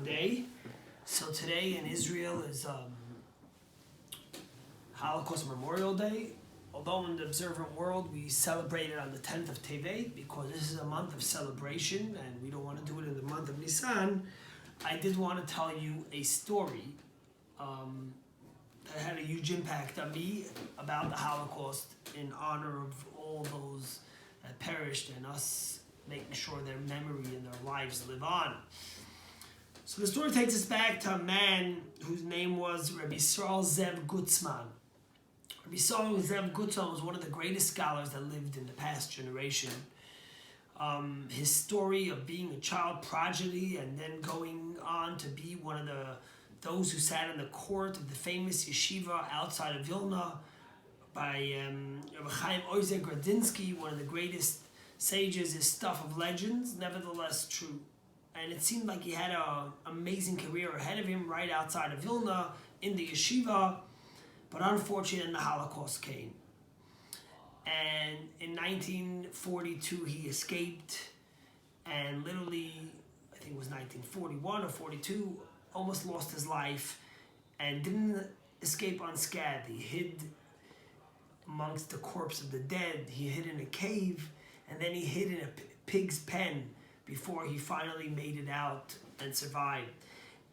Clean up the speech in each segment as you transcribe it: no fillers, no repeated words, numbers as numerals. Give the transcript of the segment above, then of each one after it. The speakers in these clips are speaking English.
day. So today in Israel is Holocaust Memorial Day. Although in the observant world we celebrate it on the 10th of Tevet because this is a month of celebration and we don't want to do it in the month of Nisan, I did want to tell you a story that had a huge impact on me about the Holocaust in honor of all those that perished and us making sure their memory and their lives live on. So the story takes us back to a man whose name was Rabbi Yisrael Zev Gutzman. Rabbi Yisrael Zev Gutzman was one of the greatest scholars that lived in the past generation. His story of being a child prodigy and then going on to be one of those who sat in the court of the famous yeshiva outside of Vilna by Rabbi Chaim Ozer Gradinsky, one of the greatest sages, is stuff of legends, nevertheless true. And it seemed like he had an amazing career ahead of him right outside of Vilna in the yeshiva, but unfortunately the Holocaust came. And in 1942 he escaped, and literally, I think it was 1941 or 42, almost lost his life and didn't escape unscathed. He hid amongst the corpse of the dead, he hid in a cave, and then he hid in a pig's pen before he finally made it out and survived.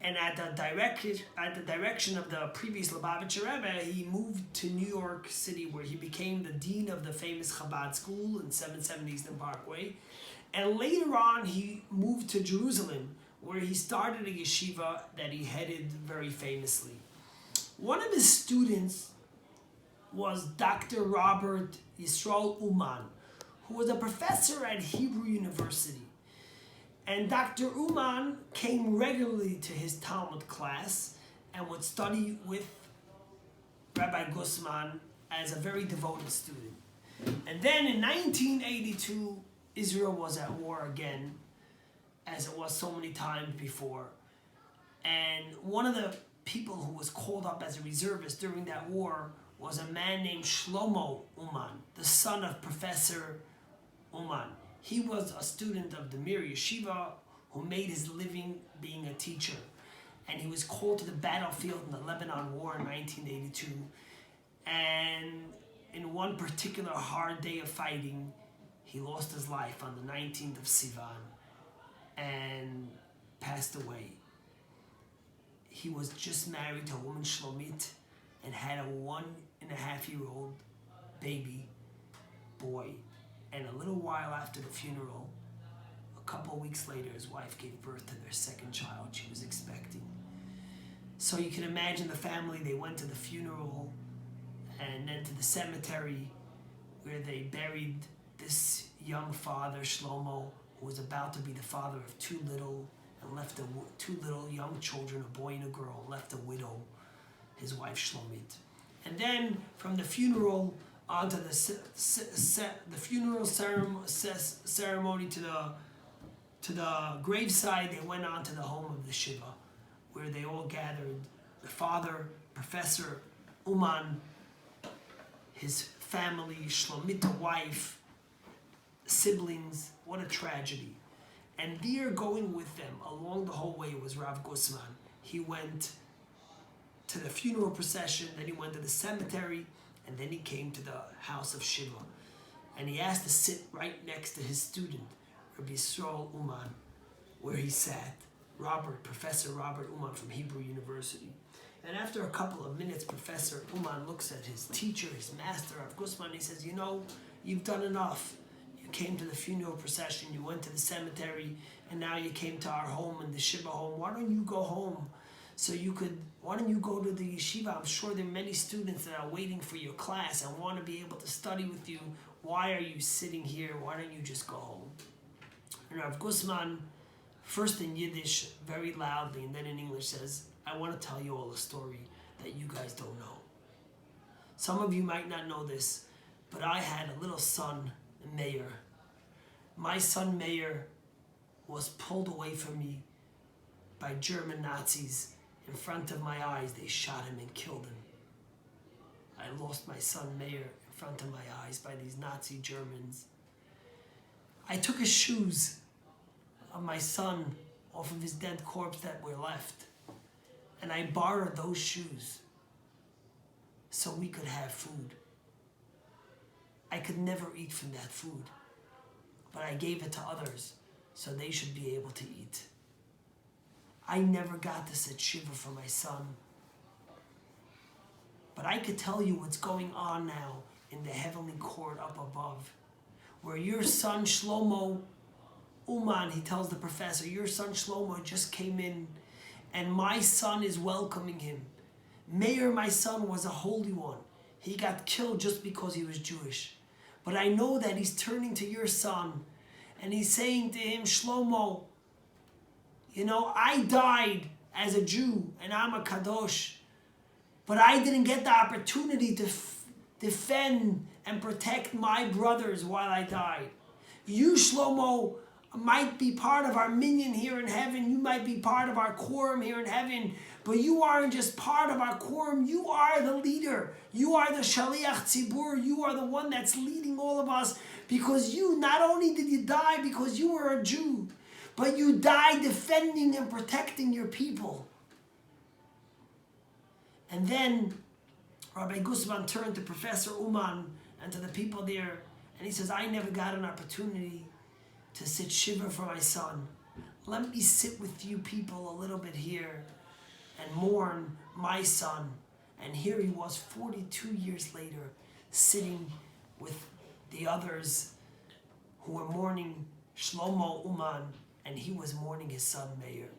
And at the direction of the previous Lubavitcher Rebbe, he moved to New York City, where he became the dean of the famous Chabad school in 770 Eastern Parkway. And later on, he moved to Jerusalem, where he started a yeshiva that he headed very famously. One of his students was Dr. Robert Yisrael Uman, who was a professor at Hebrew University. And Dr. Uman came regularly to his Talmud class and would study with Rabbi Gutzman as a very devoted student. And then in 1982, Israel was at war again, as it was so many times before. And one of the people who was called up as a reservist during that war was a man named Shlomo Uman, the son of Professor Uman. He was a student of the Meir Yeshiva who made his living being a teacher. And he was called to the battlefield in the Lebanon War in 1982. And in one particular hard day of fighting, he lost his life on the 19th of Sivan and passed away. He was just married to a woman, Shlomit, and had a 1.5-year-old baby boy. And a little while after the funeral, a couple of weeks later, his wife gave birth to their second child she was expecting. So you can imagine the family, they went to the funeral and then to the cemetery where they buried this young father, Shlomo, who was about to be the father of two little young children, a boy and a girl, left a widow, his wife Shlomit. And then from the funeral onto the funeral ceremony to the graveside, they went on to the home of the Shiva, where they all gathered. The father, Professor Uman, his family, Shlomita wife, siblings. What a tragedy. And there, going with them along the whole way, was Rav Gutzman. He went to the funeral procession, then he went to the cemetery, and then he came to the house of Shiva. And he asked to sit right next to his student, Rabbi Yisrael Uman, where he sat, Professor Robert Uman from Hebrew University. And after a couple of minutes, Professor Uman looks at his teacher, his master, Rav Gutzman, he says, you've done enough. You came to the funeral procession, you went to the cemetery, and now you came to our home in the Shiva home. Why don't you go home? Why don't you go to the yeshiva? I'm sure there are many students that are waiting for your class and want to be able to study with you. Why are you sitting here? Why don't you just go home? And Rav Gutzman, first in Yiddish, very loudly, and then in English says, I want to tell you all a story that you guys don't know. Some of you might not know this, but I had a little son, Meir. My son Meir was pulled away from me by German Nazis. In front of my eyes, they shot him and killed him. I lost my son Meir in front of my eyes by these Nazi Germans. I took his shoes of my son off of his dead corpse that were left. And I borrowed those shoes so we could have food. I could never eat from that food, but I gave it to others so they should be able to eat. I never got to sit shiva for my son, but I could tell you what's going on now in the heavenly court up above, where your son Shlomo Uman, he tells the professor, your son Shlomo just came in and my son is welcoming him. Meir, my son, was a holy one. He got killed just because he was Jewish. But I know that he's turning to your son and he's saying to him, Shlomo, you know, I died as a Jew and I'm a Kadosh, but I didn't get the opportunity to defend and protect my brothers while I died. You, Shlomo, might be part of our minyan here in heaven. You might be part of our quorum here in heaven, but you aren't just part of our quorum. You are the leader. You are the shaliach tzibur. You are the one that's leading all of us, because you, not only did you die because you were a Jew, but you died defending and protecting your people. And then Rabbi Guzman turned to Professor Uman and to the people there, and he says, I never got an opportunity to sit shiva for my son. Let me sit with you people a little bit here and mourn my son. And here he was 42 years later, sitting with the others who were mourning Shlomo Uman, and he was mourning his son Meir.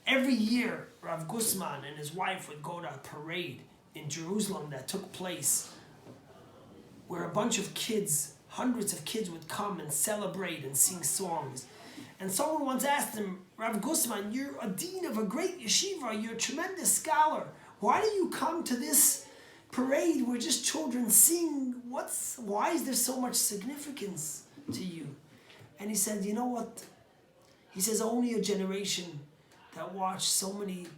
Every year, Rav Guzman and his wife would go to a parade in Jerusalem that took place, where a bunch of kids, hundreds of kids, would come and celebrate and sing songs. And someone once asked him, Rav Guzman, you're a dean of a great yeshiva, you're a tremendous scholar. Why do you come to this parade where just children sing? Why is there so much significance to you? And he said, you know what? He says, only a generation that watched so many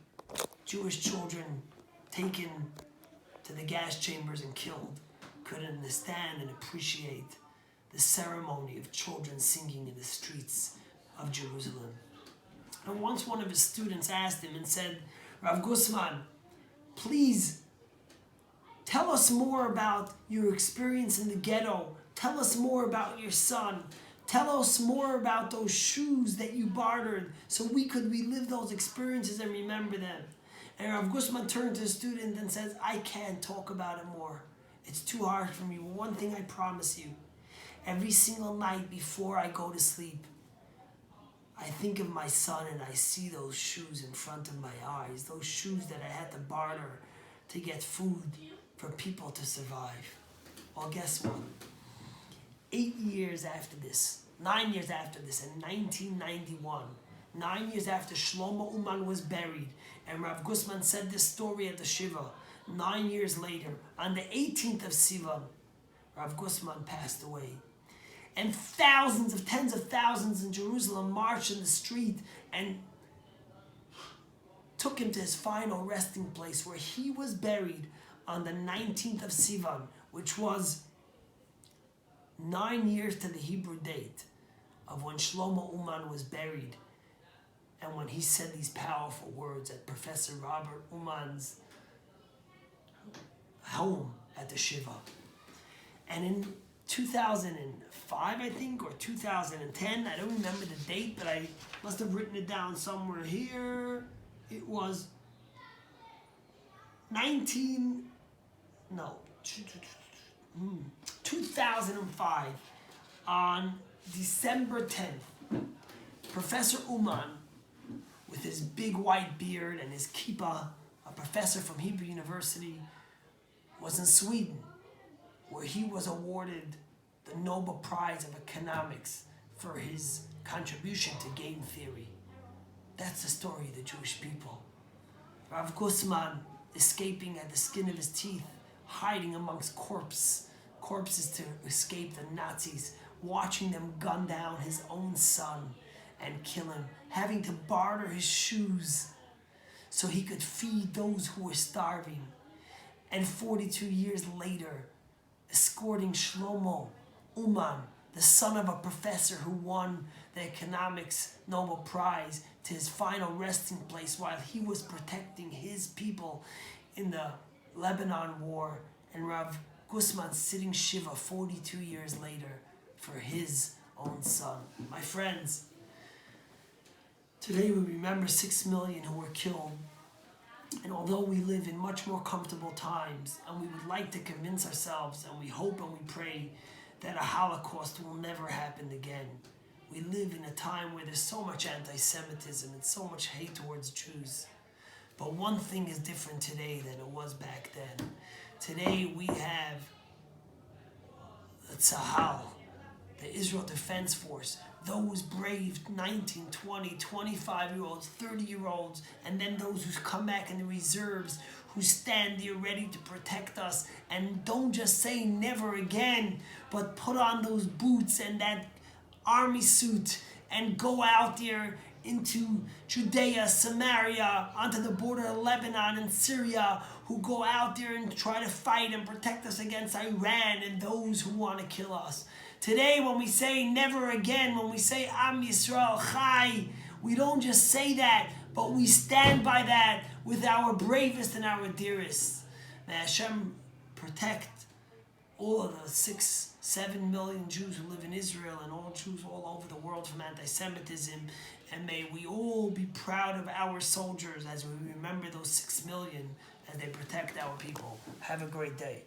Jewish children taken to the gas chambers and killed could understand and appreciate the ceremony of children singing in the streets of Jerusalem. And once one of his students asked him and said, Rav Guzman, please tell us more about your experience in the ghetto. Tell us more about your son. Tell us more about those shoes that you bartered so we could relive those experiences and remember them. And Rav Guzman turned to the student and says, I can't talk about it more. It's too hard for me. One thing I promise you, every single night before I go to sleep, I think of my son and I see those shoes in front of my eyes, those shoes that I had to barter to get food for people to survive. Well, guess what? 8 years after this, 9 years after this, in 1991, 9 years after Shlomo Uman was buried, and Rav Guzman said this story at the Shiva, 9 years later, on the 18th of Sivan, Rav Guzman passed away. And thousands of tens of thousands in Jerusalem marched in the street and took him to his final resting place, where he was buried on the 19th of Sivan, which was 9 years to the Hebrew date of when Shlomo Uman was buried, and when he said these powerful words at Professor Robert Uman's home at the Shiva. And in 2005, I think, or 2010, I don't remember the date, but I must have written it down somewhere here. It was 2005, on December 10th, Professor Uman, with his big white beard and his kippah, a professor from Hebrew University, was in Sweden, where he was awarded the Nobel Prize of Economics for his contribution to game theory. That's the story of the Jewish people. Rav Guzman escaping at the skin of his teeth, hiding amongst corpses to escape the Nazis, watching them gun down his own son and kill him, having to barter his shoes so he could feed those who were starving. And 42 years later, escorting Shlomo Uman the son of a professor who won the economics Nobel Prize, to his final resting place while he was protecting his people in the Lebanon War, and Rav Guzman sitting Shiva 42 years later for his own son. My friends, today we remember 6 million who were killed. And although we live in much more comfortable times, and we would like to convince ourselves, and we hope and we pray that a Holocaust will never happen again, we live in a time where there's so much anti-Semitism and so much hate towards Jews. But one thing is different today than it was back then. Today we have the Tzahal, the Israel Defense Force, those brave 19, 20, 25-year-olds, 30-year-olds, and then those who come back in the reserves, who stand there ready to protect us, and don't just say never again, but put on those boots and that army suit and go out there into Judea, Samaria, onto the border of Lebanon and Syria, who go out there and try to fight and protect us against Iran and those who want to kill us. Today, when we say never again, when we say Am Yisrael Chai, we don't just say that, but we stand by that with our bravest and our dearest. May Hashem protect all of the 6-7 million Jews who live in Israel and all Jews all over the world from anti-Semitism. And may we all be proud of our soldiers as we remember those 6 million as they protect our people. Have a great day.